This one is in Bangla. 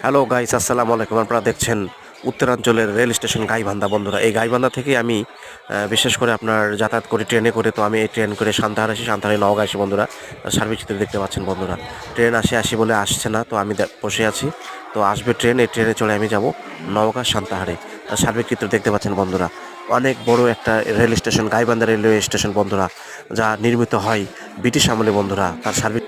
হ্যালো গাইস, আসসালামু আলাইকুম। আপনারা দেখছেন উত্তরাঞ্চলের রেল স্টেশন গাইবান্ধা। বন্ধুরা, এই গাইবান্ধা থেকে আমি বিশেষ করে আপনার যাতায়াত করি ট্রেনে করে। তো আমি এই ট্রেন করে সান্তাহার আসি, সান্তাহারে নওগাঁ আসি। বন্ধুরা, সার্বিক চিত্র দেখতে পাচ্ছেন। বন্ধুরা, ট্রেন আসি বলে আসছে না, তো আমি বসে আছি। তো আসবে ট্রেন, এই ট্রেনে চলে আমি যাব নওগাঁ সান্তাহারে। সার্বিক চিত্র দেখতে পাচ্ছেন। বন্ধুরা, অনেক বড় একটা rail station Gaibandha railway station. বন্ধুরা, যা নির্মিত হয় ব্রিটিশ আমলে। বন্ধুরা, তার সার্বিক